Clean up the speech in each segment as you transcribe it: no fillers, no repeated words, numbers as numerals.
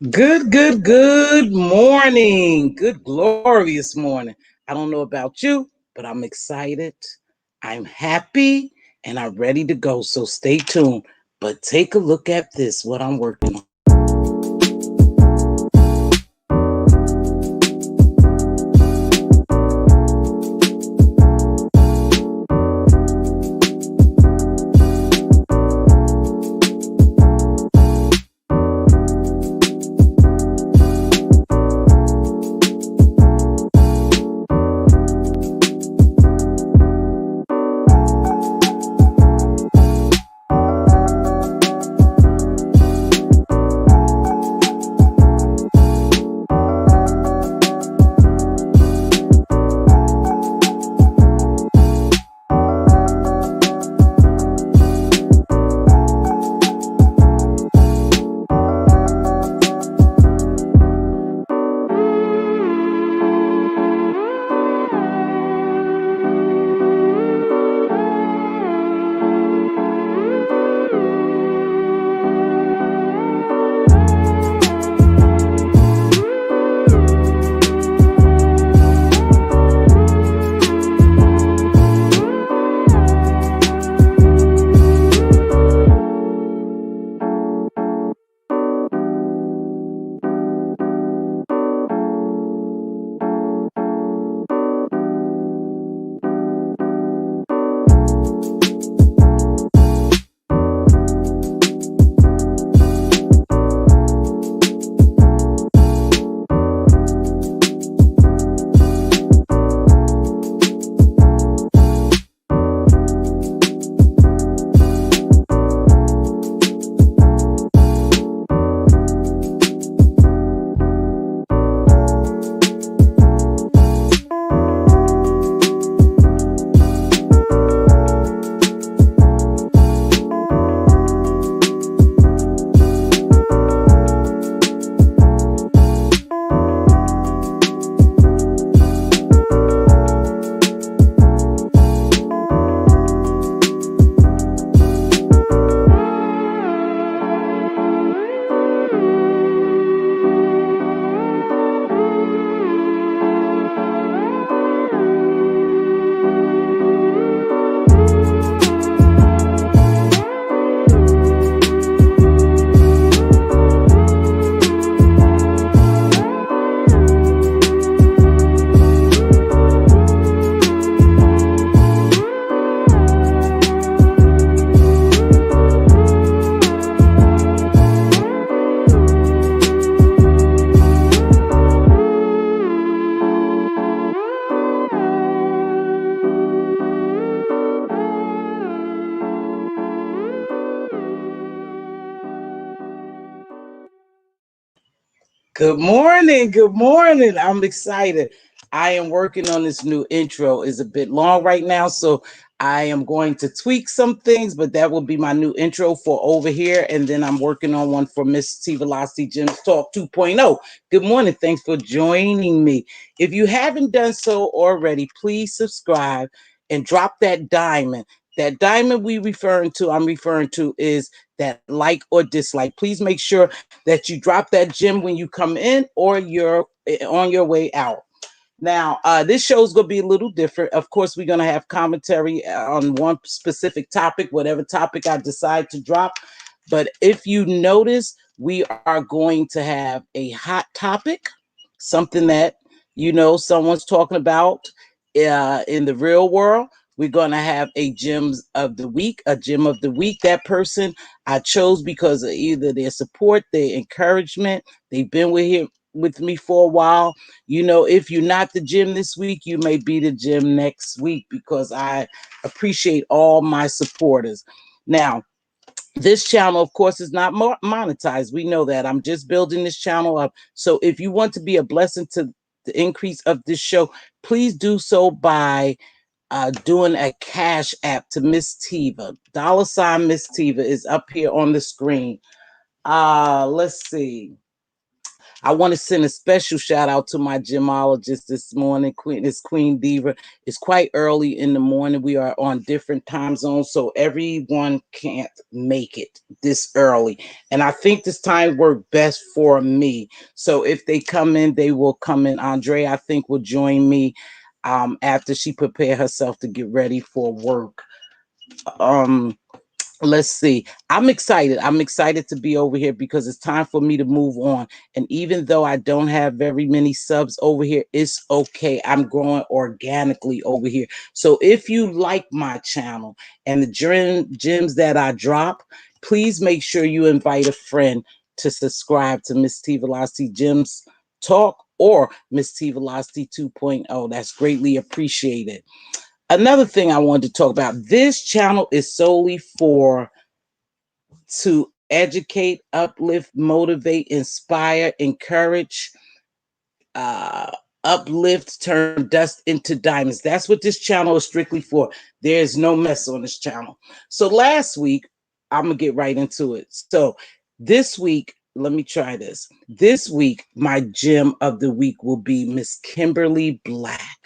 Good morning. Good, glorious morning. I don't know about you, but I'm excited. I'm happy and I'm ready to go. So stay tuned. But take a look at this, what I'm working on. Good morning. Good morning. I'm excited. I am working on this new intro. It's a bit long right now, so I am going to tweak some things, but that will be my new intro for over here. And then I'm working on one for Miss Teavalocity'sGemzTalk 2.0. Good morning. Thanks for joining me. If you haven't done so already, please subscribe and drop that diamond. That diamond I'm referring to is that like or dislike. Please make sure that you drop that gem when you come in or you're on your way out. Now, this show is going to be a little different. Of course, we're going to have commentary on one specific topic, whatever topic I decide to drop. But if you notice, we are going to have a hot topic, something that, someone's talking about in the real world. We're going to have a gems of the week, a gem of the week. That person I chose because of either their support, their encouragement. They've been with me for a while. If you're not the gym this week, you may be the gym next week because I appreciate all my supporters. Now, this channel, of course, is not monetized. We know that. I'm just building this channel up. So if you want to be a blessing to the increase of this show, please do so by doing a cash app to Miss Tiva. $ Miss Tiva is up here on the screen. Let's see. I want to send a special shout out to my gemologist this morning. Queen Diva. It's quite early in the morning. We are on different time zones, so everyone can't make it this early. And I think this time worked best for me. So if they come in, they will come in. Andre, I think, will join me after she prepare herself to get ready for work. Um, let's see. I'm excited to be over here because it's time for me to move on. And even though I don't have very many subs over here, it's okay. I'm growing organically over here. So if you like my channel and the gems that I drop, please make sure you invite a friend to subscribe to Miss T Velocity Gems Talk or Miss T Velocity 2.0. That's greatly appreciated. Another thing I wanted to talk about, this channel is solely for to educate, uplift, motivate, inspire, encourage, uh, uplift, turn dust into diamonds. That's what this channel is strictly for. There's no mess on this channel. So last week, I'm gonna get right into it. So this week, let me try this. This week, my gem of the week will be Miss Kimberly Black.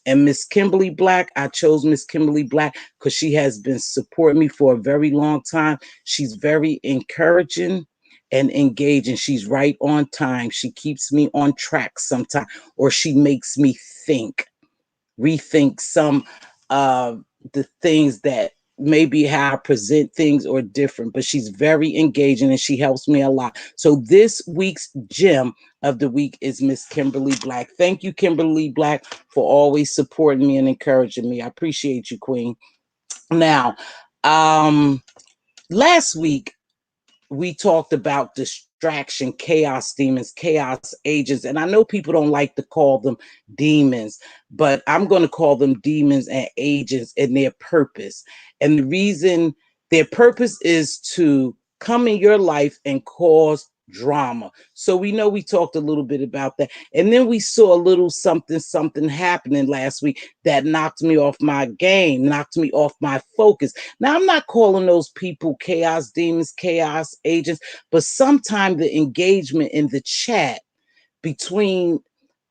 And Miss Kimberly Black, I chose Miss Kimberly Black because she has been supporting me for a very long time. She's very encouraging and engaging. She's right on time. She keeps me on track sometimes, or she makes me rethink some of the things that maybe how I present things or different, but she's very engaging and she helps me a lot. So this week's gem of the week is Miss Kimberly Black. Thank you, Kimberly Black, for always supporting me and encouraging me. I appreciate you, Queen. Now, last week we talked about distraction, chaos demons, chaos agents. And I know people don't like to call them demons, but I'm going to call them demons and agents and their purpose. And the reason their purpose is to come in your life and cause drama. So we know we talked a little bit about that. And then we saw a little something happening last week that knocked me off my game, knocked me off my focus. Now, I'm not calling those people chaos demons, chaos agents, but sometimes the engagement in the chat between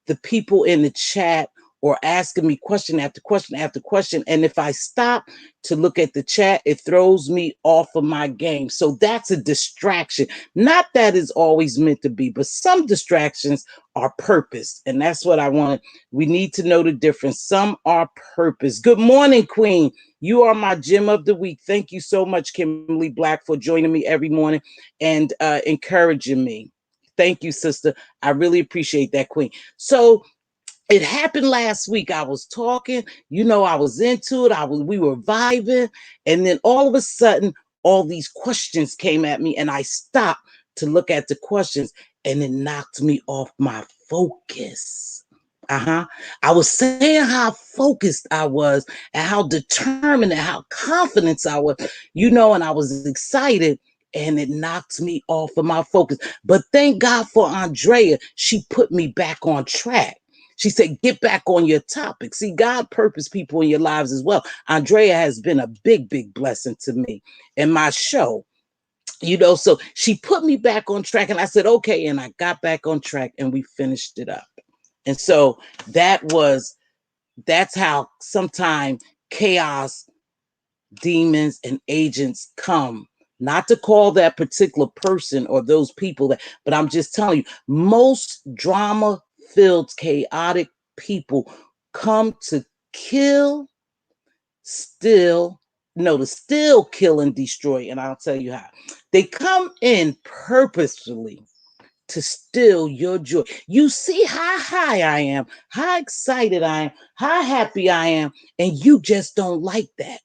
the people in the chat or asking me question after question after question. And if I stop to look at the chat, it throws me off of my game. So that's a distraction. Not that is always meant to be, but some distractions are purpose. And that's what I want. We need to know the difference. Some are purpose. Good morning, Queen. You are my gem of the week. Thank you so much, Kimberly Black, for joining me every morning and encouraging me. Thank you, sister. I really appreciate that, Queen. So it happened last week. I was talking, I was into it. We were vibing. And then all of a sudden, all these questions came at me and I stopped to look at the questions and it knocked me off my focus. I was saying how focused I was and how determined and how confident I was, and I was excited and it knocked me off of my focus. But thank God for Andrea. She put me back on track. She said, get back on your topic. See, God purposed people in your lives as well. Andrea has been a big, big blessing to me in my show. So she put me back on track and I said, okay. And I got back on track and we finished it up. And so that's how sometimes chaos, demons, and agents come. Not to call that particular person or those people but I'm just telling you, most drama filled, chaotic people come to kill, to steal, kill, and destroy. And I'll tell you how. They come in purposefully to steal your joy. You see how high I am, how excited I am, how happy I am, and you just don't like that.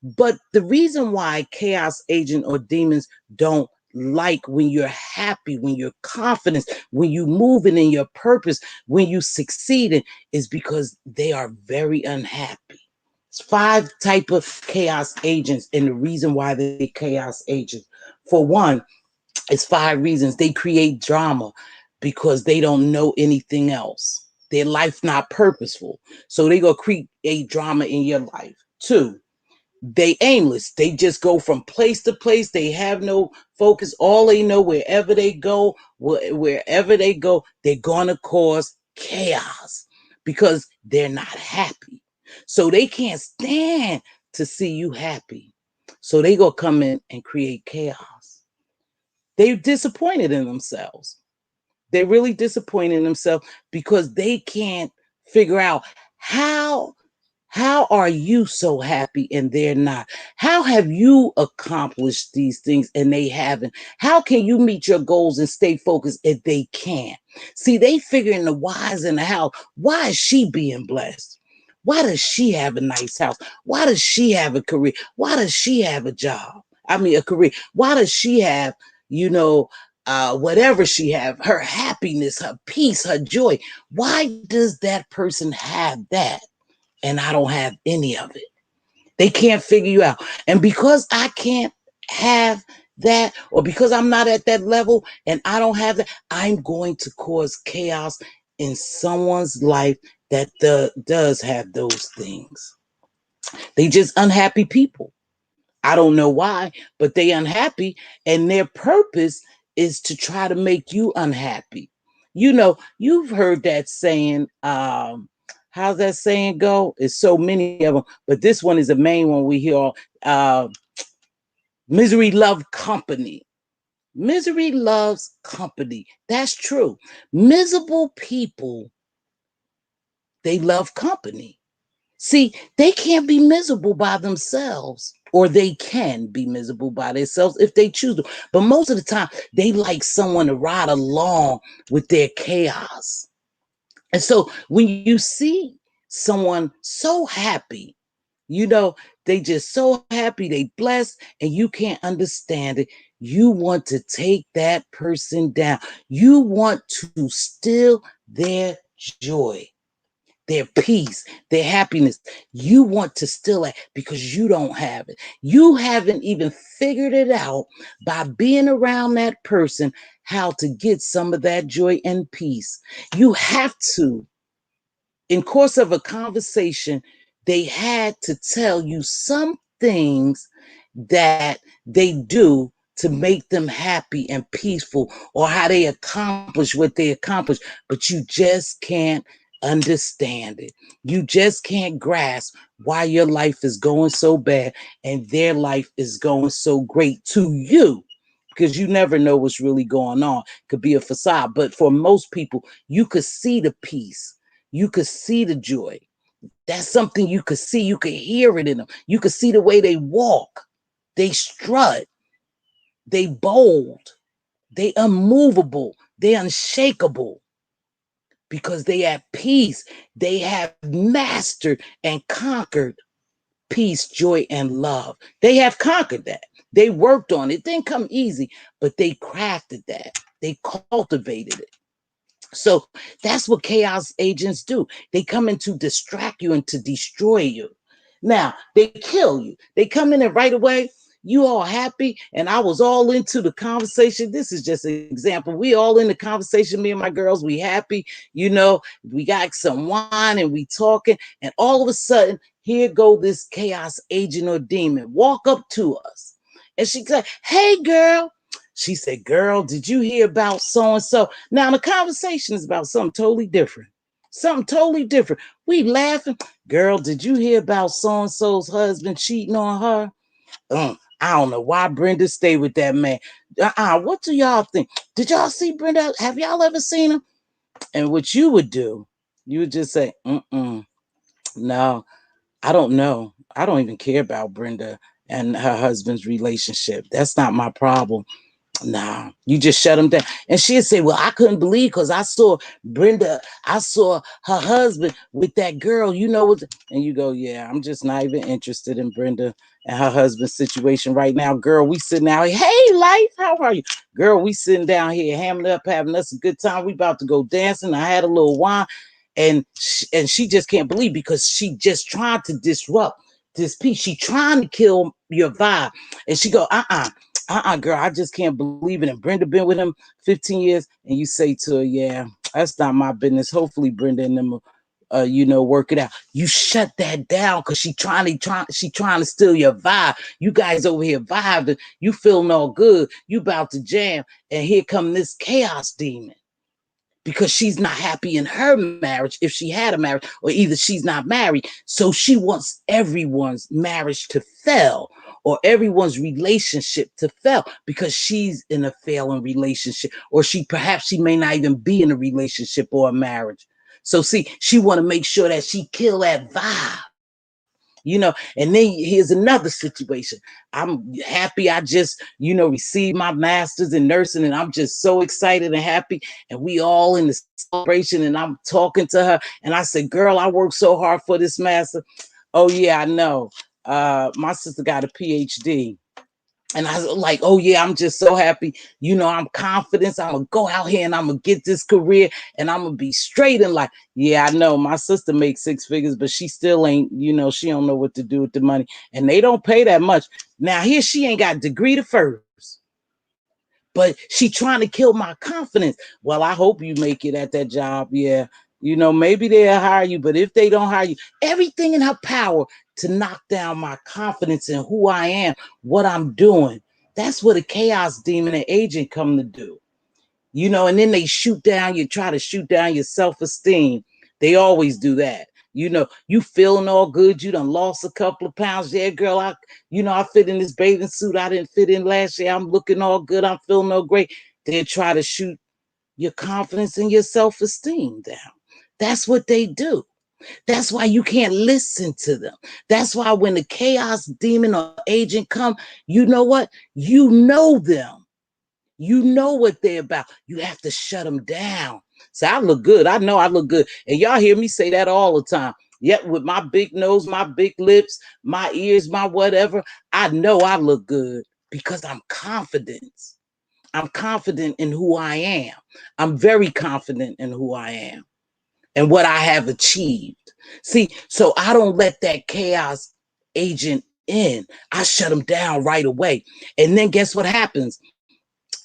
But the reason why chaos agent or demons don't like when you're happy, when you're confident, when you're moving in your purpose, when you succeeding, is because they are very unhappy. It's 5 type of chaos agents, and the reason why they're chaos agents. For one, it's 5 reasons. They create drama because they don't know anything else. Their life not purposeful. So they go create drama in your life. 2, They aimless. They just go from place to place. They have no focus. All they know, wherever they go, they're gonna cause chaos because they're not happy. So they can't stand to see you happy. So they gonna come in and create chaos. They're disappointed in themselves. They're really disappointed in themselves because they can't figure out how how are you so happy and they're not? How have you accomplished these things and they haven't? How can you meet your goals and stay focused if they can't? See, they figuring the whys and the how. Why is she being blessed? Why does she have a nice house? Why does she have a career? Why does she have a job? I mean, a career. Why does she have, you know, whatever she have, her happiness, her peace, her joy? Why does that person have that? And I don't have any of it. They can't figure you out. And because I can't have that, or because I'm not at that level and I don't have that, I'm going to cause chaos in someone's life that does have those things. They just unhappy people. I don't know why, but they unhappy, and their purpose is to try to make you unhappy. You know, you've heard that saying, how's that saying go? It's so many of them, but this one is the main one we hear all, misery love company. Misery loves company. That's true. Miserable people, they love company. See, they can't be miserable by themselves, or they can be miserable by themselves if they choose to. But most of the time, they like someone to ride along with their chaos. And so when you see someone so happy, you know, they just so happy, they blessed, and you can't understand it. You want to take that person down. You want to steal their joy, their peace, their happiness. You want to steal it because you don't have it. You haven't even figured it out by being around that person how to get some of that joy and peace. You have to, in course of a conversation, they had to tell you some things that they do to make them happy and peaceful, or how they accomplish what they accomplish, but you just can't understand it. You just can't grasp why your life is going so bad and their life is going so great to you, because you never know what's really going on. It could be a facade, but for most people, you could see the peace, you could see the joy. That's something you could see. You could hear it in them. You could see the way they walk. They strut. They bold. They unmovable. They unshakable because they have peace. They have mastered and conquered peace, joy, and love. They have conquered that. They worked on it. It didn't come easy, but they crafted that. They cultivated it. So that's what chaos agents do. They come in to distract you and to destroy you. Now, they kill you. They come in and right away, you all happy, and I was all into the conversation. This is just an example. We all in the conversation, me and my girls, we happy, you know, we got some wine and we talking, and all of a sudden, here go this chaos agent or demon walk up to us. And she said, hey girl, she said, girl, did you hear about so and so? Now, the conversation is about something totally different. Something totally different. We laughing. Girl, did you hear about so and so's husband cheating on her? I don't know why Brenda stayed with that man. What do y'all think? Did y'all see Brenda? Have y'all ever seen him? And what you would do, you would just say, no, I don't know. I don't even care about Brenda and her husband's relationship. That's not my problem. Nah, you just shut him down. And she'd say, well, I couldn't believe because I saw Brenda, I saw her husband with that girl, you know what? And you go, yeah, I'm just not even interested in Brenda and her husband's situation right now. Girl, we sitting out here. Hey, life, how are you? Girl, we sitting down here, hamming up, having us a good time. We about to go dancing. I had a little wine. And she just can't believe because she just tried to disrupt this piece. She trying to kill your vibe. And she go, girl, I just can't believe it. And Brenda been with him 15 years. And you say to her, yeah, that's not my business. Hopefully Brenda and them work it out. You shut that down because she trying to steal your vibe. You guys over here vibing, you feeling all good, you about to jam, and here come this chaos demon because she's not happy in her marriage if she had a marriage, or either she's not married. So she wants everyone's marriage to fail or everyone's relationship to fail because she's in a failing relationship, or she may not even be in a relationship or a marriage. So see, she want to make sure that she kill that vibe. And then here's another situation. I'm happy I just, received my master's in nursing, and I'm just so excited and happy. And we all in the celebration, and I'm talking to her, and I said, girl, I worked so hard for this master. Oh yeah, I know. My sister got a PhD. And I was like, oh yeah, I'm just so happy. I'm confident. I'm gonna go out here and I'm gonna get this career and I'm gonna be straight in life. Yeah, I know. My sister makes 6 figures, but she still ain't, she don't know what to do with the money. And they don't pay that much. Now here she ain't got a degree to first, but she trying to kill my confidence. Well, I hope you make it at that job. Yeah. Maybe they'll hire you, but if they don't hire you, everything in her power to knock down my confidence in who I am, what I'm doing. That's what a chaos demon and agent come to do. And then they try to shoot down your self-esteem. They always do that. You feeling all good. You done lost a couple of pounds. Yeah, girl, I fit in this bathing suit I didn't fit in last year. I'm looking all good. I'm feeling all great. They try to shoot your confidence and your self-esteem down. That's what they do. That's why you can't listen to them. That's why when the chaos demon or agent come, you know what? You know them. You know what they're about. You have to shut them down. So I look good. I know I look good. And y'all hear me say that all the time. Yet with my big nose, my big lips, my ears, my whatever, I know I look good because I'm confident. I'm confident in who I am. I'm very confident in who I am and what I have achieved. See, so I don't let that chaos agent in. I shut them down right away. And then guess what happens?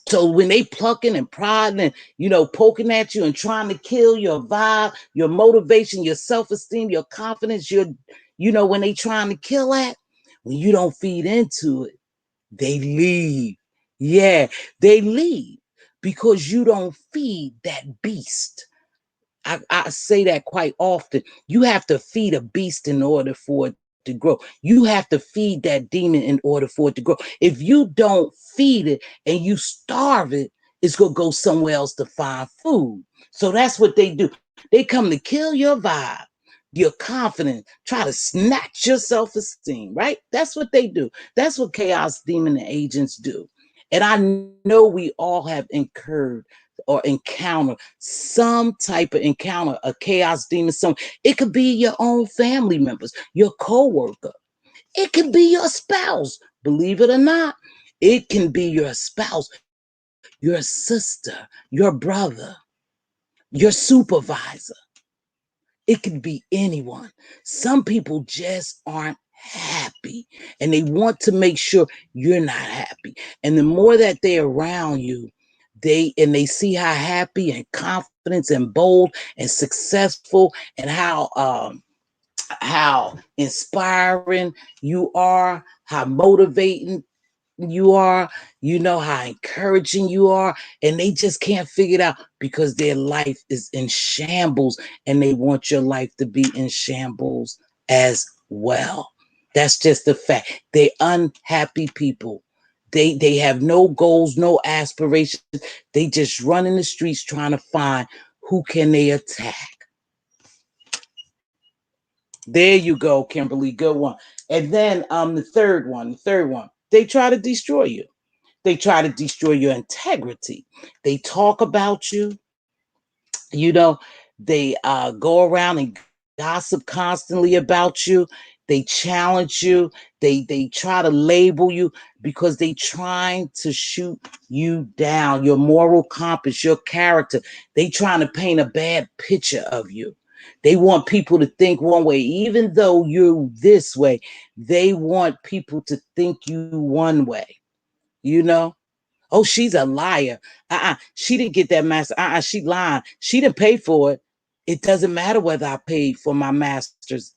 So when they plucking and prodding and, poking at you and trying to kill your vibe, your motivation, your self-esteem, your confidence, when they trying to kill that, when you don't feed into it, they leave. Yeah, they leave because you don't feed that beast. I say that quite often. You have to feed a beast in order for it to grow. You have to feed that demon in order for it to grow. If you don't feed it and you starve it, it's going to go somewhere else to find food. So that's what they do. They come to kill your vibe, your confidence, try to snatch your self-esteem, right? That's what they do. That's what chaos demon and agents do. And I know we all have incurred or encounter some type of encounter, a chaos demon. It could be your own family members, your co-worker. It could be your spouse. Believe it or not, it can be your spouse, your sister, your brother, your supervisor. It could be anyone. Some people just aren't happy and they want to make sure you're not happy. And the more that they're around you, they see how happy and confident and bold and successful and how inspiring you are, how motivating you are, how encouraging you are, and they just can't figure it out because their life is in shambles and they want your life to be in shambles as well. That's just a fact. They're unhappy people. They have no goals, no aspirations. They just run in the streets trying to find who can they attack. There you go, Kimberly. Good one. And then the third one, they try to destroy you. They try to destroy your integrity. They talk about you. You know, they go around and gossip constantly about you. They challenge you. They try to label you because they trying to shoot you down, your moral compass, your character. They trying to paint a bad picture of you. They want people to think one way, even though you're this way. They want people to think you one way. You know, oh, she's a liar. She didn't get that master. She lying. She didn't pay for it. It doesn't matter whether I paid for my master's.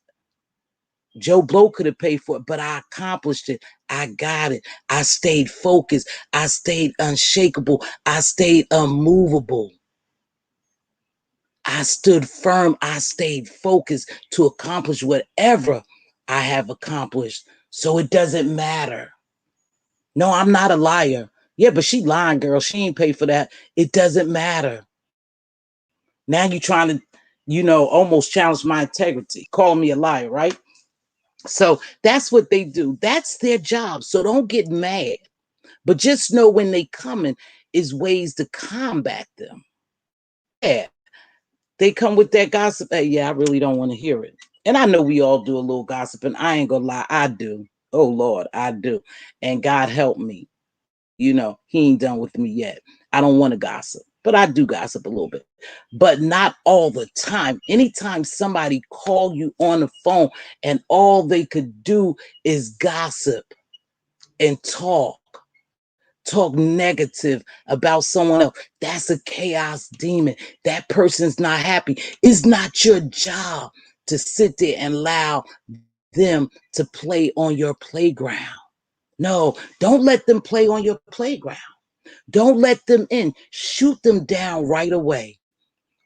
Joe Blow could have paid for it, but I accomplished it. I got it. I stayed focused. I stayed unshakable. I stayed unmovable. I stood firm. I stayed focused to accomplish whatever I have accomplished. So it doesn't matter. No, I'm not a liar. Yeah, but she lying, girl. She ain't paid for that. It doesn't matter. Now you're trying to, almost challenge my integrity, calling me a liar, right? So that's what they do. That's their job. So don't get mad. But just know when they coming is ways to combat them. Yeah. They come with that gossip. Hey, yeah, I really don't want to hear it. And I know we all do a little gossip, and I ain't gonna lie, I do. Oh Lord, I do. And God help me. He ain't done with me yet. I don't want to gossip, but I do gossip a little bit. But not all the time. Anytime somebody call you on the phone and all they could do is gossip and talk negative about someone else, that's a chaos demon. That person's not happy. It's not your job to sit there and allow them to play on your playground. No, don't let them play on your playground. Don't let them in. Shoot them down right away.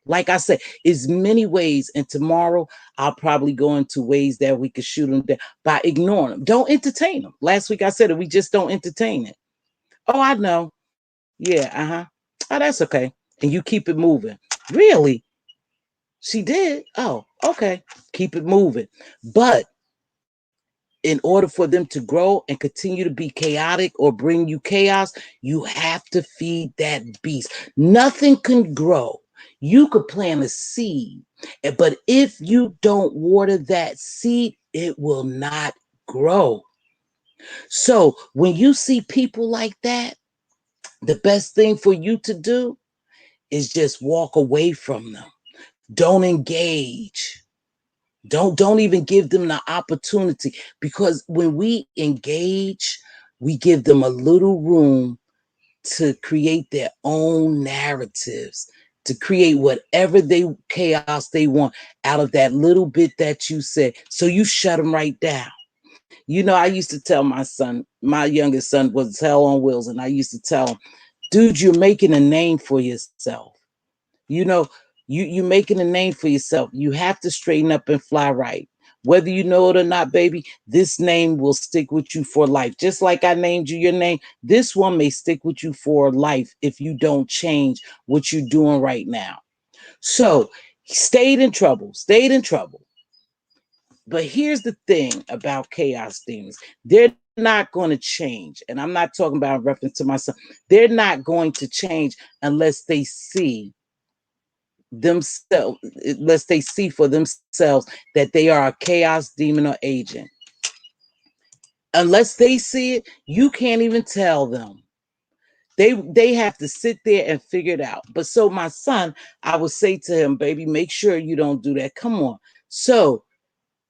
Like I said, it's many ways. And tomorrow I'll probably go into ways that we could shoot them down by ignoring them. Don't entertain them. Last week I said it, we just don't entertain it. Oh, I know. Yeah, uh-huh. Oh, that's okay. And you keep it moving. Really? She did? Oh, okay. Keep it moving. But in order for them to grow and continue to be chaotic or bring you chaos, you have to feed that beast. Nothing can grow. You could plant a seed, but if you don't water that seed, it will not grow. So when you see people like that, the best thing for you to do is just walk away from them. Don't engage. Don't even give them the opportunity, because when we engage, we give them a little room to create their own narratives, to create whatever they chaos they want out of that little bit that you said. So you shut them right down. I used to tell my son, my youngest son was hell on wheels, and I used to tell him, dude, you're making a name for yourself. You know, you making a name for yourself. You have to straighten up and fly right. Whether you know it or not, baby, this name will stick with you for life. Just like I named you your name, this one may stick with you for life if you don't change what you're doing right now. So he stayed in trouble, stayed in trouble. But here's the thing about chaos demons. They're not going to change. And I'm not talking about in reference to my son. They're not going to change unless they see themselves, unless they see for themselves that they are a chaos demon or agent. Unless they see it, you can't even tell them. They have to sit there and figure it out. But so my son, I would say to him, baby, make sure you don't do that. Come on. So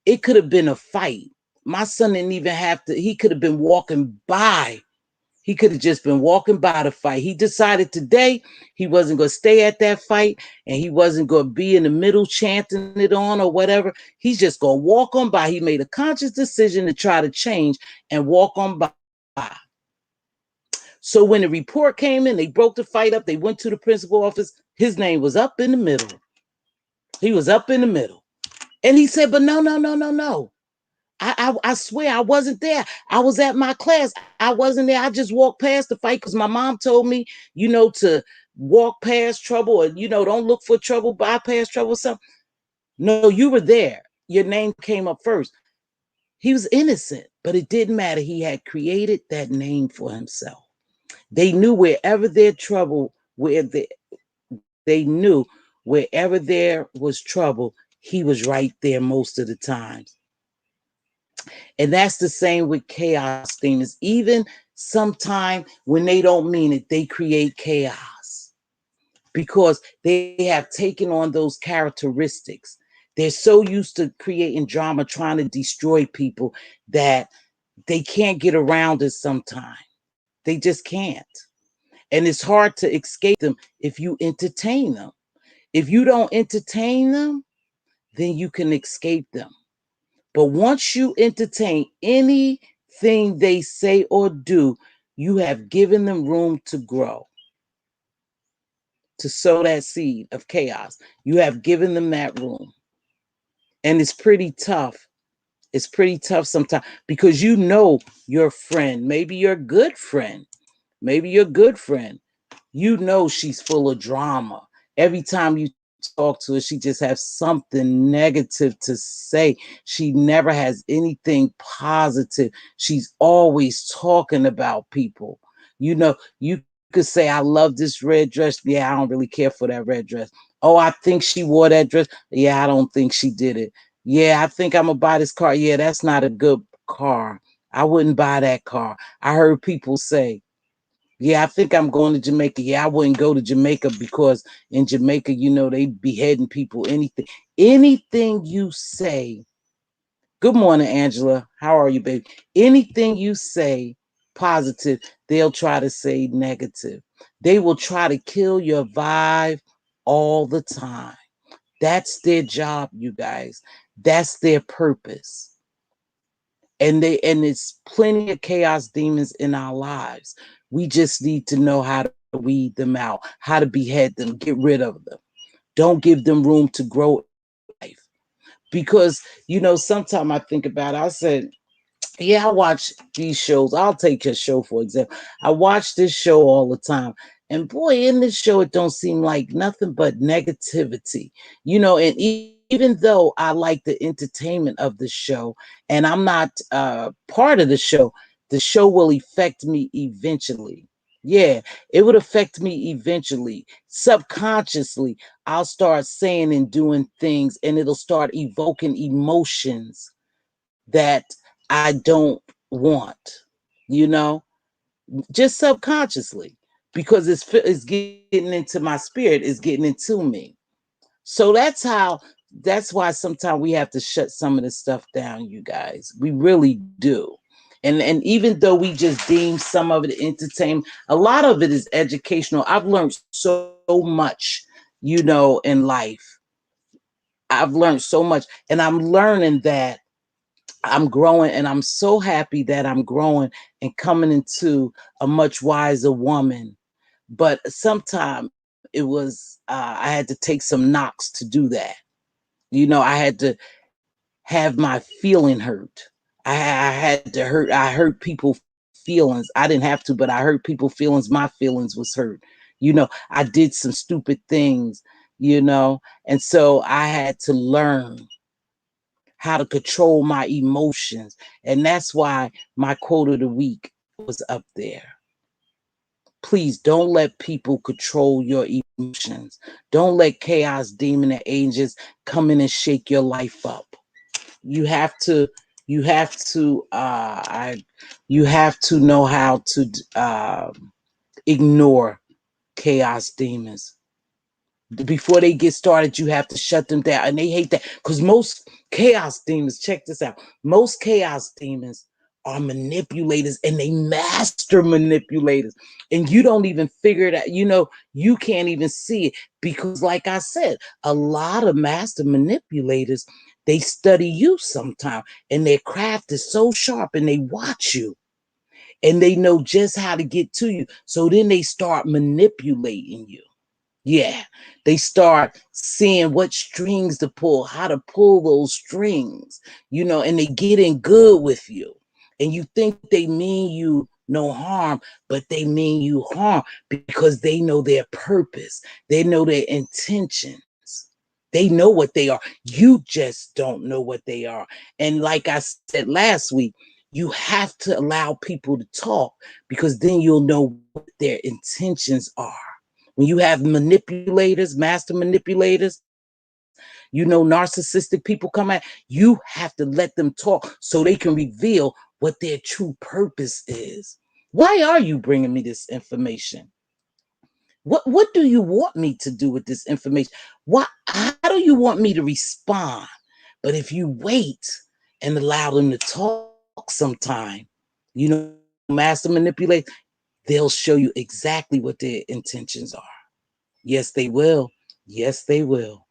it could have been a fight. My son didn't even have to, he could have been walking by. He could have just been walking by the fight. He decided today he wasn't going to stay at that fight, and he wasn't going to be in the middle chanting it on or whatever. He's just going to walk on by. He made a conscious decision to try to change and walk on by. So when the report came in, they broke the fight up. They went to the principal office. His name was up in the middle. He was up in the middle. And he said, but no, no, no, no, no. I swear I wasn't there. I was at my class. I wasn't there. I just walked past the fight because my mom told me, to walk past trouble, or, don't look for trouble, bypass trouble or something. No, you were there. Your name came up first. He was innocent, but it didn't matter. He had created that name for himself. They knew wherever their trouble, they knew wherever there was trouble, he was right there most of the times. And that's the same with chaos demons. Even sometime when they don't mean it, they create chaos because they have taken on those characteristics. They're so used to creating drama, trying to destroy people, that they can't get around it sometimes. They just can't. And it's hard to escape them if you entertain them. If you don't entertain them, then you can escape them. But once you entertain anything they say or do, you have given them room to grow, to sow that seed of chaos. You have given them that room. And it's pretty tough. It's pretty tough sometimes because you know your friend, maybe your good friend, maybe your good friend, you know she's full of drama. Every time you talk to her, she just has something negative to say. She never has anything positive. She's always talking about people. You could say, I love this red dress. Yeah, I don't really care for that red dress. Oh, I think she wore that dress. Yeah, I don't think she did it. Yeah, I think I'm gonna buy this car. Yeah, that's not a good car. I wouldn't buy that car. I heard people say, yeah, I think I'm going to Jamaica. Yeah, I wouldn't go to Jamaica because in Jamaica, they beheading people. Anything you say. Good morning, Angela. How are you, baby? Anything you say positive, they'll try to say negative. They will try to kill your vibe all the time. That's their job, you guys. That's their purpose. And it's plenty of chaos demons in our lives. We just need to know how to weed them out, how to behead them, get rid of them. Don't give them room to grow in life. Because, sometimes I think about it, I said, yeah, I watch these shows. I'll take your show for example. I watch this show all the time. And boy, in this show, it don't seem like nothing but negativity. And even though I like the entertainment of the show and I'm not part of the show will affect me eventually. Yeah, it would affect me eventually. Subconsciously, I'll start saying and doing things, and it'll start evoking emotions that I don't want, you know, just subconsciously, because it's getting into my spirit, it's getting into me. So that's why sometimes we have to shut some of this stuff down, you guys. We really do. And even though we just deem some of it entertainment, a lot of it is educational. I've learned so much, in life. I've learned so much, and I'm learning that I'm growing, and I'm so happy that I'm growing and coming into a much wiser woman. But sometimes it was, I had to take some knocks to do that. I had to have my feeling hurt. I had to hurt. I hurt people feelings. I didn't have to, but I hurt people feelings. My feelings was hurt. I did some stupid things. And so I had to learn how to control my emotions. And that's why my quote of the week was up there. Please don't let people control your emotions. Don't let chaos, demon, and angels come in and shake your life up. You have to, you have to, you have to know how to ignore chaos demons. Before they get started, you have to shut them down. And they hate that because most chaos demons, check this out, most chaos demons are manipulators, and they master manipulators. And you don't even figure it out. You can't even see it because, like I said, a lot of master manipulators, they study you sometime, and their craft is so sharp, and they watch you and they know just how to get to you. So then they start manipulating you. Yeah, they start seeing what strings to pull, how to pull those strings, and they get in good with you. And you think they mean you no harm, but they mean you harm because they know their purpose, they know their intentions. They know what they are. You just don't know what they are. And like I said last week, you have to allow people to talk because then you'll know what their intentions are. When you have manipulators, master manipulators, narcissistic people come at, you have to let them talk so they can reveal what their true purpose is. Why are you bringing me this information? What do you want me to do with this information? How do you want me to respond? But if you wait and allow them to talk sometime, master manipulate, they'll show you exactly what their intentions are. Yes, they will. Yes, they will.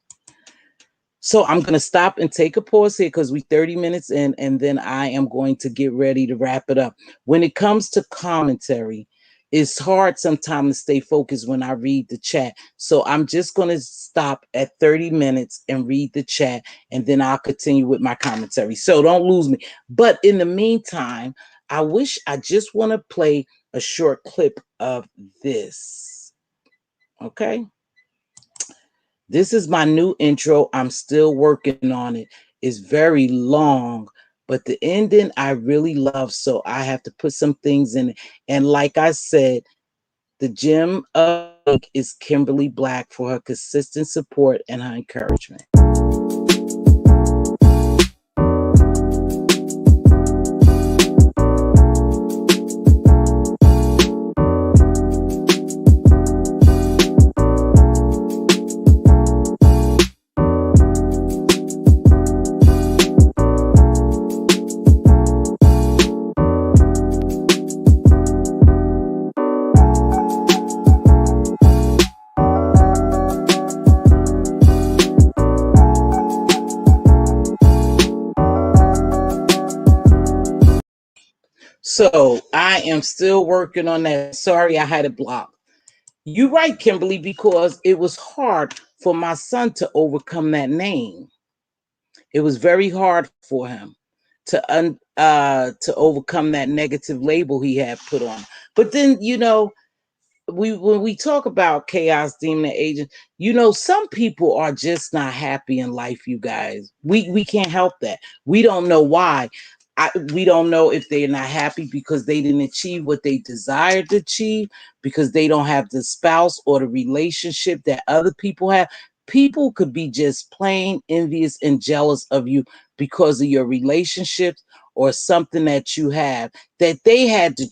So I'm going to stop and take a pause here because we're 30 minutes in, and then I am going to get ready to wrap it up. When it comes to commentary, it's hard sometimes to stay focused when I read the chat. So I'm just going to stop at 30 minutes and read the chat, and then I'll continue with my commentary. So don't lose me. But in the meantime, I just want to play a short clip of this. Okay. This is my new intro. I'm still working on it. It's very long, but the ending I really love, so I have to put some things in it. And like I said, the gem of the week is Kimberly Black for her consistent support and her encouragement. So I am still working on that. Sorry, I had it blocked. You're right, Kimberly, because it was hard for my son to overcome that name. It was very hard for him to overcome that negative label he had put on. But then, when we talk about chaos demon agent, some people are just not happy in life, you guys. We can't help that. We don't know why. We don't know if they're not happy because they didn't achieve what they desired to achieve, because they don't have the spouse or the relationship that other people have. People could be just plain envious and jealous of you because of your relationships or something that you have, that they had the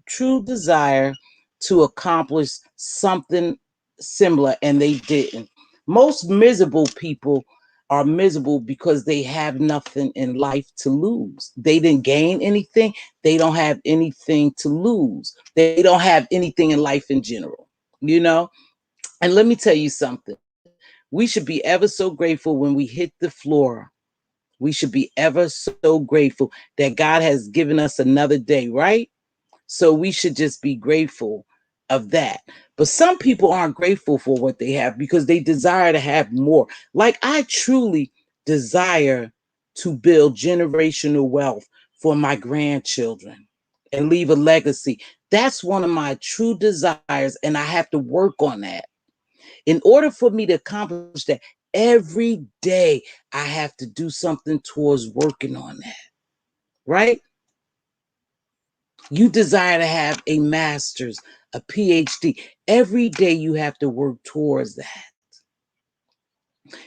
true desire to accomplish something similar and they didn't. Most miserable people are miserable because they have nothing in life to lose. They didn't gain anything. They don't have anything to lose. They don't have anything in life in general, you know? And let me tell you something. We should be ever so grateful when we hit the floor. We should be ever so grateful that God has given us another day, right? So we should just be grateful of that. But some people aren't grateful for what they have because they desire to have more. Like I truly desire to build generational wealth for my grandchildren and leave a legacy. That's one of my true desires, and I have to work on that. In order for me to accomplish that, every day I have to do something towards working on that, right? You desire to have a master's, a PhD. Every day you have to work towards that.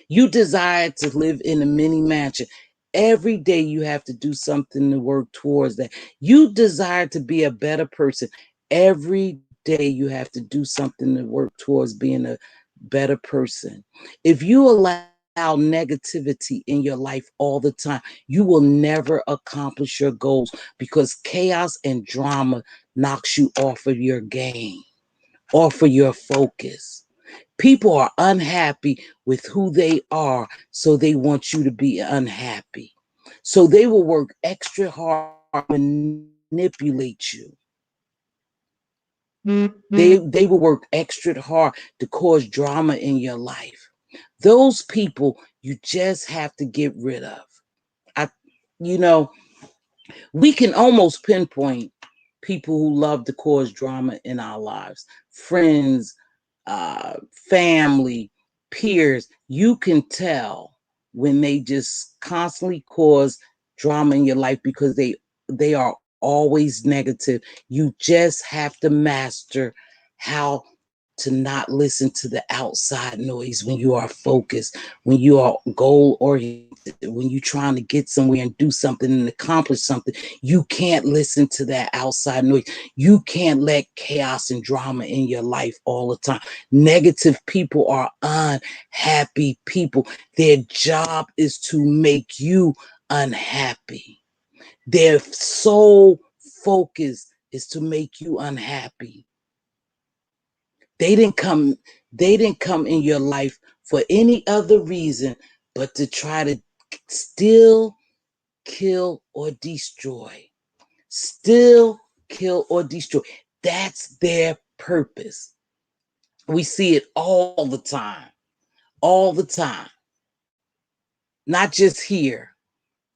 You desire to live in a mini mansion. Every day you have to do something to work towards that. You desire to be a better person. Every day you have to do something to work towards being a better person. If you allow negativity in your life all the time, you will never accomplish your goals because chaos and drama knocks you off of your game, off of your focus. People are unhappy with who they are, so they want you to be unhappy. So they will work extra hard to manipulate you. They will work extra hard to cause drama in your life. Those people you just have to get rid of. I, you know, we can almost pinpoint people who love to cause drama in our lives, friends, family, peers. You can tell when they just constantly cause drama in your life because they are always negative. You just have to master how to not listen to the outside noise when you are focused, when you are goal oriented, when you're trying to get somewhere and do something and accomplish something. You can't listen to that outside noise. You can't let chaos and drama in your life all the time. Negative people are unhappy people. Their job is to make you unhappy. Their sole focus is to make you unhappy. They didn't come they didn't come in your life for any other reason but to try to steal, kill, or destroy. Still, kill, or destroy. That's their purpose. We see it all the time. All the time. Not just here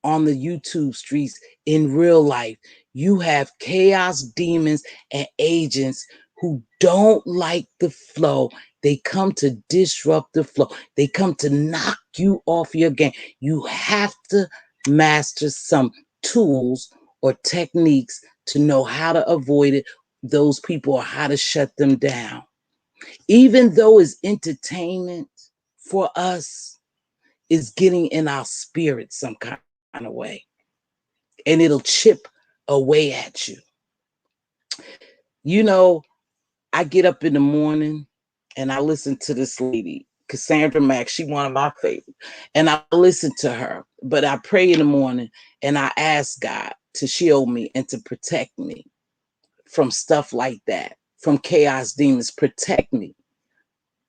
on the YouTube streets, in real life. You have chaos demons and agents who don't like the flow. They come to disrupt the flow. They come to knock you off your game. You have to master some tools or techniques to know how to avoid it, those people, or how to shut them down. Even though it's entertainment for us, it's getting in our spirit some kind of way. And it'll chip away at you. You know, I get up in the morning and I listen to this lady, Cassandra Mack. She's one of my favorites. And I listen to her, but I pray in the morning and I ask God to shield me and to protect me from stuff like that, from chaos demons. Protect me.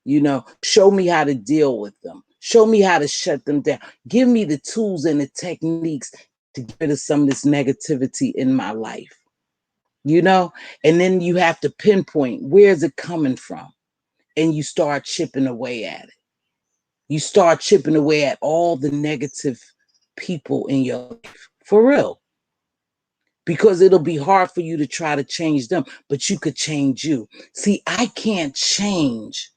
You know, show me how to deal with them. Show me how to shut them down. Give me the tools and the techniques to get rid of some of this negativity in my life. You know, and then you have to pinpoint where's it coming from, and you start chipping away at it. You start chipping away at all the negative people in your life, for real, because it'll be hard for you to try to change them, but you could change you. See, I can't change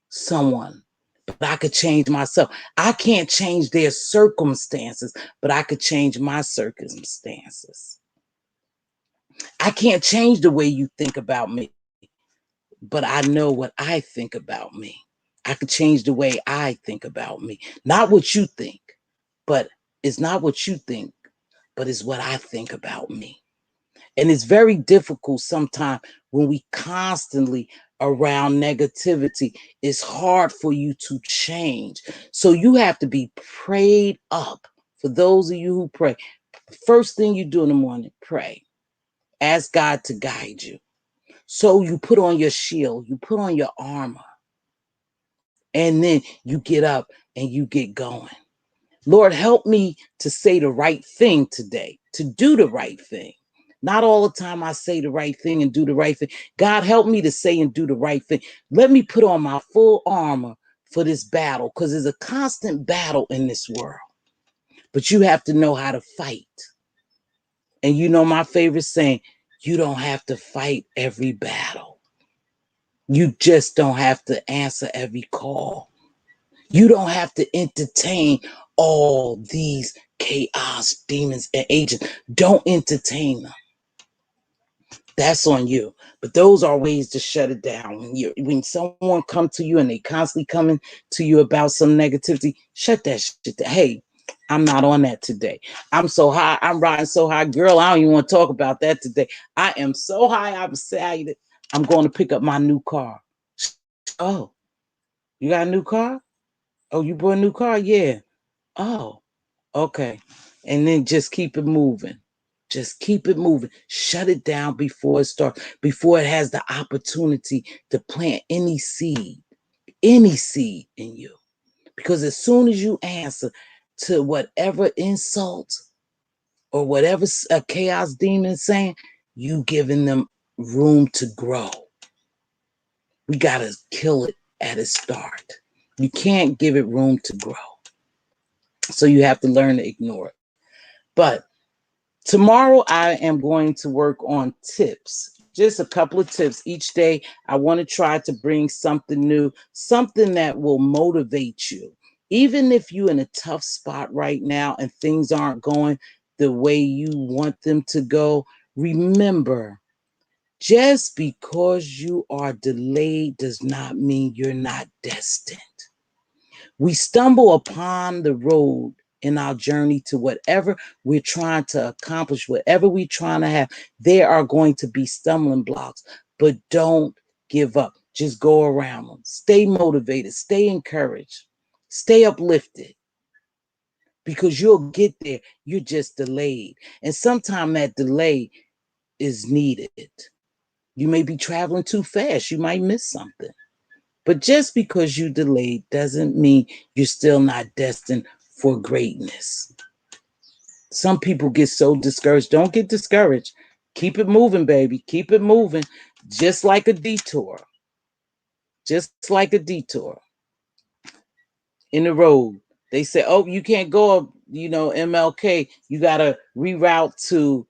someone, but I could change myself. I can't change their circumstances, but I could change my circumstances. I can't change the way you think about me, but I know what I think about me. I could change the way I think about me. Not what you think, but it's not what you think, but it's what I think about me. And it's very difficult sometimes when we constantly around negativity. It's hard for you to change. So you have to be prayed up. For those of you who pray, first thing you do in the morning, pray. Ask God to guide you. So you put on your shield, you put on your armor, and then you get up and you get going. Lord, help me to say the right thing today, to do the right thing. Not all the time I say the right thing and do the right thing. God, help me to say and do the right thing. Let me put on my full armor for this battle, because there's a constant battle in this world. But you have to know how to fight. And you know my favorite saying, you don't have to fight every battle. You just don't have to answer every call. You don't have to entertain all these chaos demons and agents. Don't entertain them. That's on you. But those are ways to shut it down. When someone come to you and they constantly coming to you about some negativity, shut that shit down. Hey, I'm not on that today. I'm so high. I'm riding so high. Girl, I don't even want to talk about that today. I am so high. I'm excited. I'm going to pick up my new car. Oh, you got a new car? Oh, you bought a new car? Yeah. Oh, okay. And then just keep it moving. Just keep it moving. Shut it down before it starts, before it has the opportunity to plant any seed in you. Because as soon as you answer to whatever insult or whatever a chaos demon is saying, you giving them room to grow. We got to kill it at its start. You can't give it room to grow. So you have to learn to ignore it. But tomorrow I am going to work on tips, just a couple of tips each day. I want to try to bring something new, something that will motivate you. Even if you're in a tough spot right now and things aren't going the way you want them to go, remember, just because you are delayed does not mean you're not destined. We stumble upon the road in our journey to whatever we're trying to accomplish, whatever we're trying to have. There are going to be stumbling blocks, but don't give up. Just go around them. Stay motivated. Stay encouraged. Stay uplifted, because you'll get there. You're just delayed. And sometimes that delay is needed. You may be traveling too fast. You might miss something. But just because you delayed doesn't mean you're still not destined for greatness. Some people get so discouraged. Don't get discouraged. Keep it moving, baby. Keep it moving. Just like a detour. Just like a detour in the road. They say, oh, you can't go up, MLK. You got to reroute to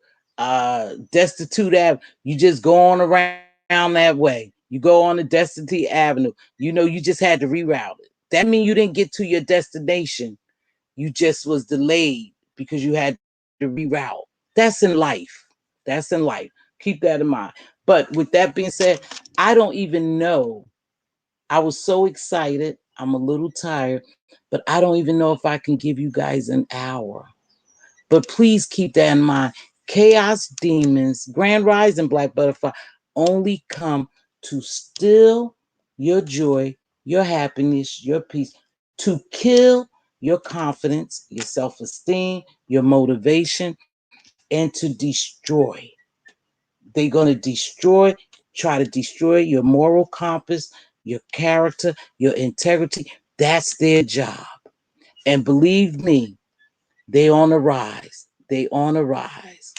Destitute Ave. You just go on around that way. You go on to Destitute Avenue. You just had to reroute it. That means you didn't get to your destination. You just was delayed because you had to reroute. That's in life. That's in life. Keep that in mind. But with that being said, I don't even know. I was so excited. I'm a little tired, but I don't even know if I can give you guys an hour. But please keep that in mind. Chaos demons, grand rising black butterfly, only come to steal your joy, your happiness, your peace, to kill your confidence, your self esteem, your motivation, and to destroy. They're going to destroy, try to destroy your moral compass, your character, your integrity. That's their job. And believe me, they on the rise. They on the rise.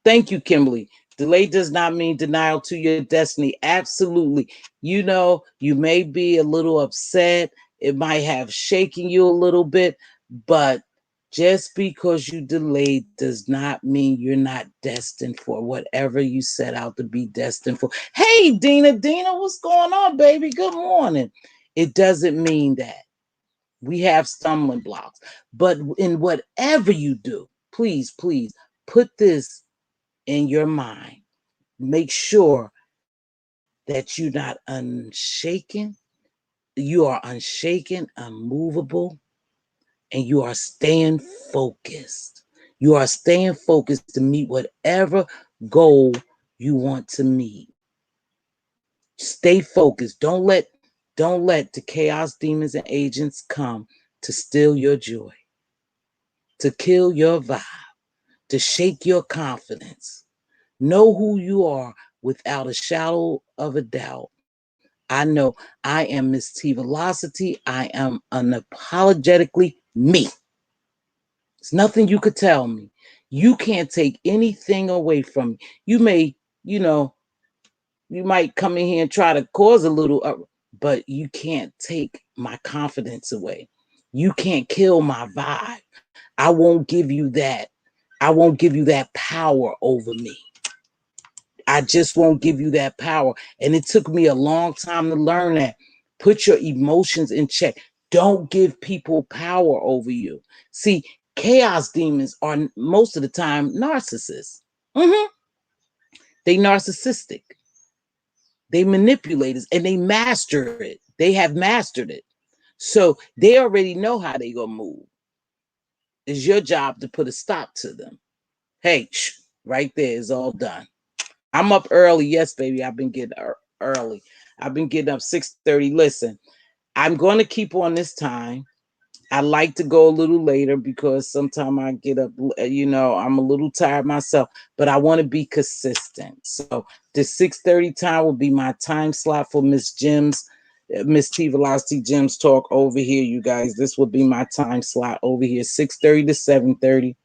Thank you, Kimberly. Delay does not mean denial to your destiny. Absolutely. You may be a little upset. It might have shaken you a little bit, but just because you delayed does not mean you're not destined for whatever you set out to be destined for. Hey, Dina, what's going on, baby? Good morning. It doesn't mean that. We have stumbling blocks. But in whatever you do, please, please put this in your mind. Make sure that you're not unshaken. You are unshaken, unmovable, and you are staying focused. You are staying focused to meet whatever goal you want to meet. Stay focused. Don't let the chaos demons and agents come to steal your joy, to kill your vibe, to shake your confidence. Know who you are without a shadow of a doubt. I know I am Miss T Velocity. I am unapologetically me. It's nothing you could tell me. You can't take anything away from me. You may, you know, you might come in here and try to cause a little, but you can't take my confidence away. You can't kill my vibe. I won't give you that. I won't give you that power over me. I just won't give you that power. And it took me a long time to learn that. Put your emotions in check. Don't give people power over you. See, chaos demons are most of the time narcissists. Mhm. They narcissistic. They manipulators and they master it. They have mastered it. So they already know how they gonna move. It's your job to put a stop to them. Hey, right there is all done. I'm up early. Yes, baby. I've been getting early. I've been getting up 6:30. Listen, I'm going to keep on this time. I like to go a little later because sometimes I get up, I'm a little tired myself, but I want to be consistent. So the 6:30 time will be my time slot for Miss T Velocity Gems Talk over here, you guys. This will be my time slot over here, 6:30 to 7:30.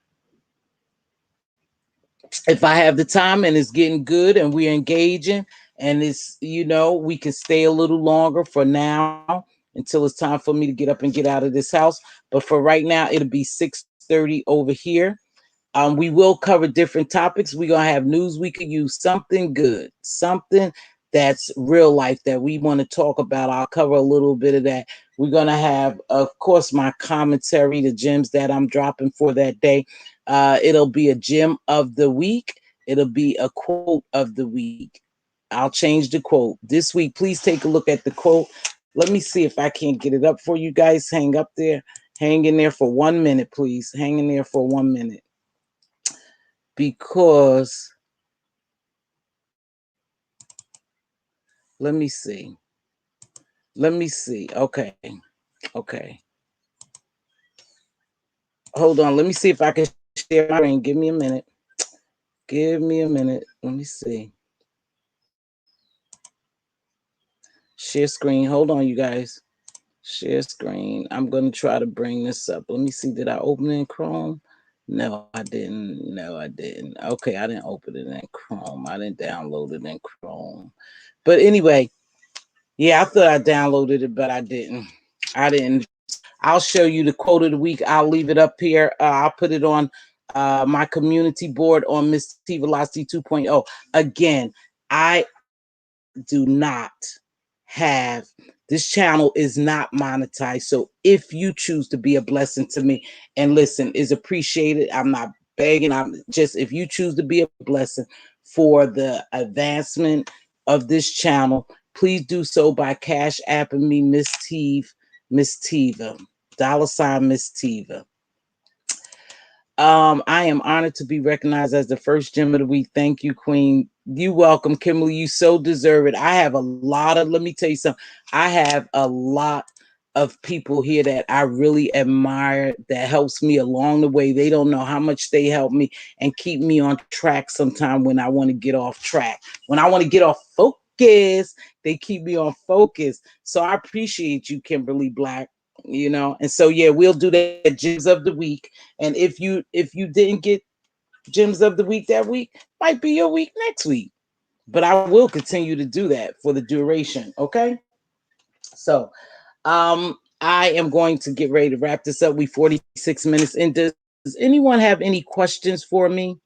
If I have the time and it's getting good and we're engaging and we can stay a little longer for now until it's time for me to get up and get out of this house. But for right now, it'll be 6:30 over here. We will cover different topics. We're gonna have news we could use, something good, something that's real life that we want to talk about. I'll cover a little bit of that. We're gonna have, of course, my commentary, the gems that I'm dropping for that day. It'll be a gem of the week. It'll be a quote of the week. I'll change the quote this week. Please take a look at the quote. Let me see if I can't get it up for you guys. Hang up there. Hang in there for 1 minute, please. Hang in there for 1 minute. Because let me see. Let me see. Okay. Okay. Hold on. Let me see if I can share my screen. Give me a minute. Give me a minute. Let me see. Share screen. Hold on, you guys. Share screen. I'm going to try to bring this up. Let me see. Did I open it in Chrome? No, I didn't. No, I didn't. Okay, I didn't open it in Chrome. I didn't download it in Chrome. But anyway, yeah, I thought I downloaded it, but I didn't. I didn't. I'll show you the quote of the week. I'll leave it up here. I'll put it on my community board on Miss Teavalocity 2.0. Again, I do not have, this channel is not monetized. So if you choose to be a blessing to me, and listen, is appreciated. I'm not begging. I'm just, if you choose to be a blessing for the advancement of this channel, please do so by cash apping me Miss Tiva, $ Miss Tiva. I am honored to be recognized as the first gem of the week. Thank you, Queen. You welcome, Kimberly. You so deserve it. I have a lot of, let me tell you something. I have a lot of people here that I really admire, that helps me along the way. They don't know how much they help me and keep me on track sometime when I want to get off track. When I want to get off focus, they keep me on focus. So I appreciate you, Kimberly Black. You know, and so yeah, we'll do that gems of the week. And if you didn't get gems of the week that week, might be your week next week. But I will continue to do that for the duration. Okay. So I am going to get ready to wrap this up. We 46 minutes in. Does anyone have any questions for me?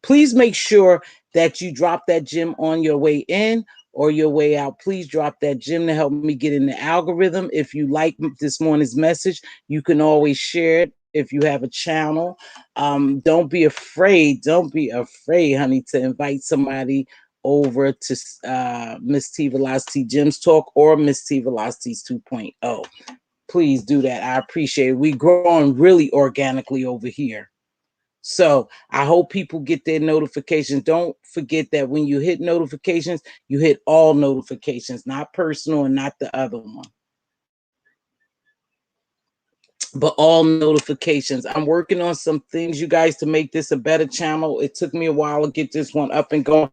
Please make sure that you drop that gem on your way in or your way out. Please drop that gem to help me get in the algorithm. If you like this morning's message, you can always share it if you have a channel. Don't be afraid. Don't be afraid, honey, to invite somebody over to Miss Teavalocity Gems Talk or Miss Teavalocity's 2.0. Please do that. I appreciate it. We're growing really organically over here. So I hope people get their notifications. Don't forget that when you hit notifications, you hit all notifications, not personal and not the other one, but all notifications. I'm working on some things, you guys, to make this a better channel. It took me a while to get this one up and going,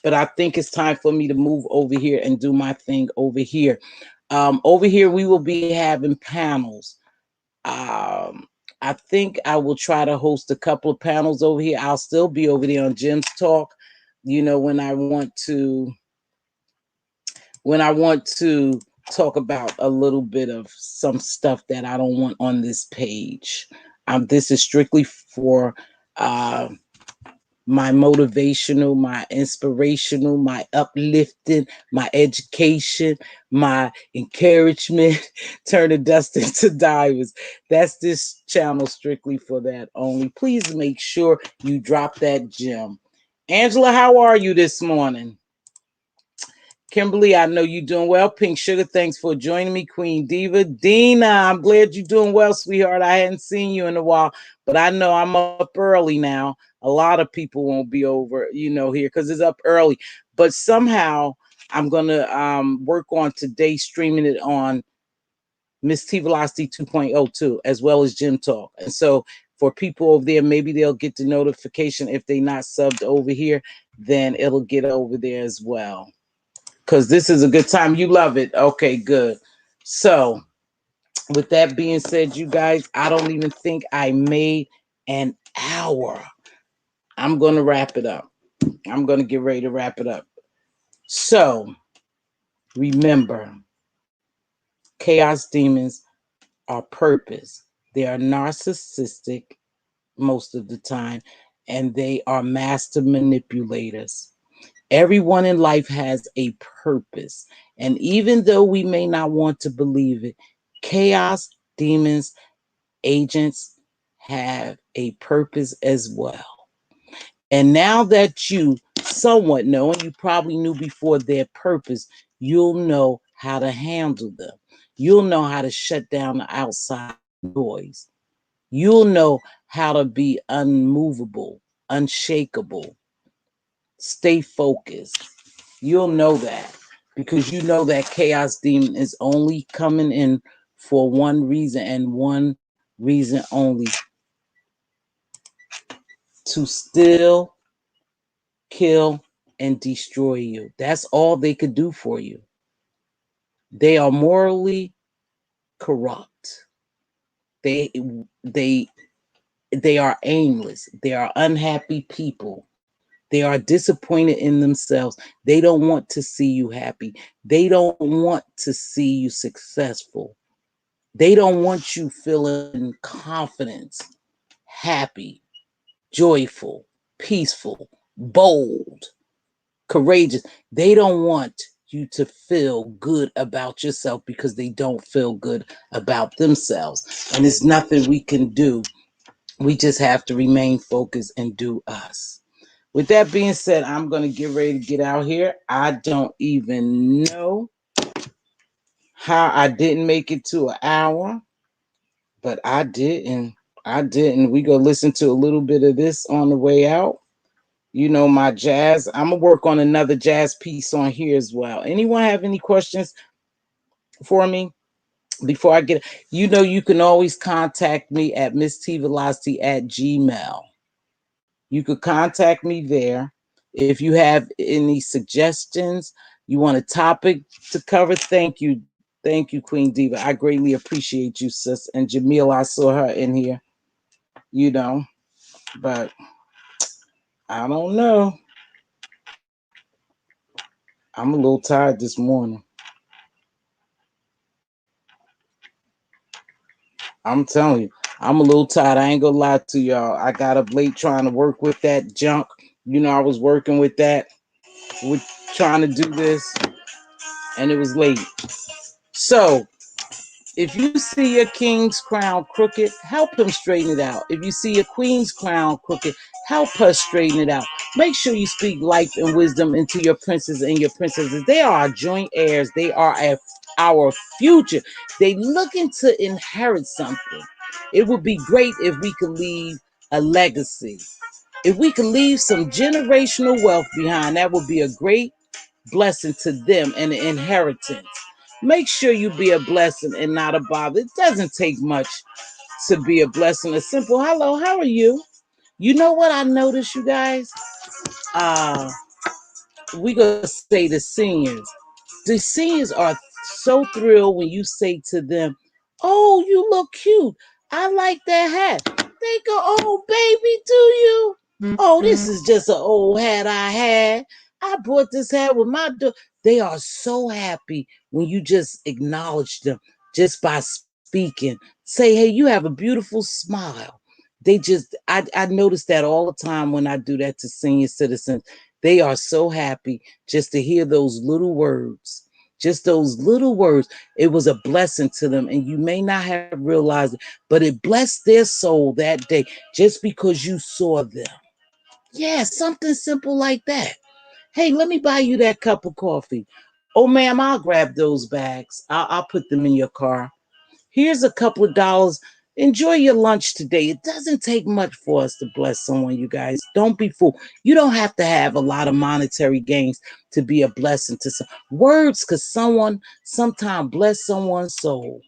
but I think it's time for me to move over here and do my thing over here. Over here, we will be having panels. I think I will try to host a couple of panels over here. I'll still be over there on Gems Talk, you know, when I want to talk about a little bit of some stuff that I don't want on this page. This is strictly for my motivational, my inspirational, my uplifting, my education, my encouragement, turning dust into diamonds. That's this channel strictly for that only. Please make sure you drop that gem. Angela, how are you this morning? Kimberly, I know you're doing well. Pink Sugar, thanks for joining me. Queen Diva. Dina, I'm glad you're doing well, sweetheart. I hadn't seen you in a while, but I know I'm up early now. A lot of people won't be over, you know, here because it's up early. But somehow I'm going to work on today streaming it on Miss Teavalocity 2.0 too, as well as Gym Talk. And so for people over there, maybe they'll get the notification. If they're not subbed over here, then it'll get over there as well. Because this is a good time. You love it. Okay, good. So with that being said, you guys, I don't even think I made an hour. I'm going to wrap it up. I'm going to get ready to wrap it up. So remember, chaos demons are purpose. They are narcissistic most of the time, and they are master manipulators. Everyone in life has a purpose. And even though we may not want to believe it, chaos, demons, agents have a purpose as well. And now that you somewhat know, and you probably knew before their purpose, you'll know how to handle them. You'll know how to shut down the outside noise. You'll know how to be unmovable, unshakable, stay focused. You'll know that because you know that chaos demon is only coming in for one reason and one reason only: to steal, kill, and destroy you. That's all they could do for you. They are morally corrupt. They they they are aimless. They are unhappy people. They are disappointed in themselves. They don't want to see you happy. They don't want to see you successful. They don't want you feeling confidence, happy, joyful, peaceful, bold, courageous. They don't want you to feel good about yourself because they don't feel good about themselves. And it's nothing we can do. We just have to remain focused and do us. With that being said, I'm going to get ready to get out here. I don't even know how I didn't make it to an hour, but I didn't. I didn't. We go listen to a little bit of this on the way out. You know, my jazz. I'm going to work on another jazz piece on here as well. Anyone have any questions for me before I get? You know, you can always contact me at misstvelocity@gmail.com. You could contact me there. If you have any suggestions, you want a topic to cover, thank you. Thank you, Queen Diva. I greatly appreciate you, sis. And Jamil, I saw her in here, you know, but I don't know. I'm a little tired this morning. I'm telling you, I'm a little tired. I ain't gonna lie to y'all. I got up late trying to work with that junk. You know, I was working with that, with trying to do this, and it was late. So if you see your king's crown crooked, help him straighten it out. If you see your queen's crown crooked, help her straighten it out. Make sure you speak life and wisdom into your princes and your princesses. They are our joint heirs. They are our future. They looking to inherit something. It would be great if we could leave a legacy. If we could leave some generational wealth behind, that would be a great blessing to them and an inheritance. Make sure you be a blessing and not a bother. It doesn't take much to be a blessing. A simple hello, how are you? You know what I noticed, you guys? Uh, we gonna say the seniors. The seniors are so thrilled when you say to them, "Oh, you look cute. I like that hat." They go, "Oh, baby, do you? Oh, this is just an old hat I had. I bought this hat with my daughter." They are so happy when you just acknowledge them just by speaking. Say, "Hey, you have a beautiful smile." I notice that all the time when I do that to senior citizens. They are so happy just to hear those little words. Just those little words. It was a blessing to them, and you may not have realized it, but it blessed their soul that day just because you saw them. Yeah, something simple like that. Hey, let me buy you that cup of coffee. Oh, ma'am, I'll grab those bags. I'll put them in your car. Here's a couple of dollars. Enjoy your lunch today. It doesn't take much for us to bless someone, you guys. Don't be fooled. You don't have to have a lot of monetary gains to be a blessing to some. Words could sometime bless someone's soul.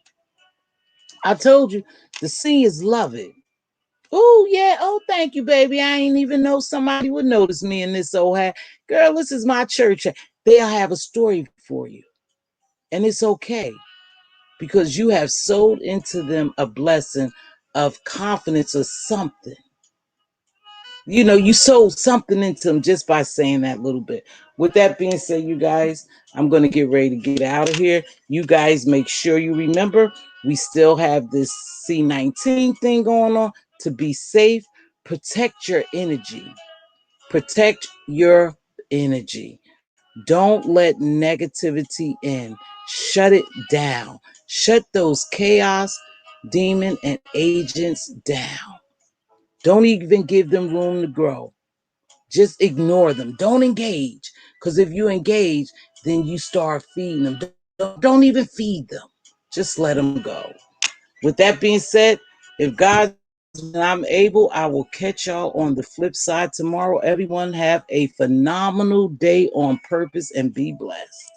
I told you, the seniors love it. Oh, yeah. Oh, thank you, baby. I ain't even know somebody would notice me in this old hat. Girl, this is my church. They'll have a story for you. And it's okay because you have sold into them a blessing of confidence or something. You know, you sold something into them just by saying that little bit. With that being said, you guys, I'm going to get ready to get out of here. You guys make sure you remember we still have this C-19 thing going on. To be safe, protect your energy. Protect your energy. Don't let negativity in. Shut it down. Shut those chaos, demon, and agents down. Don't even give them room to grow. Just ignore them. Don't engage. Because if you engage, then you start feeding them. Don't even feed them. Just let them go. With that being said, if God's and I'm able, I will catch y'all on the flip side tomorrow. Everyone have a phenomenal day on purpose and be blessed.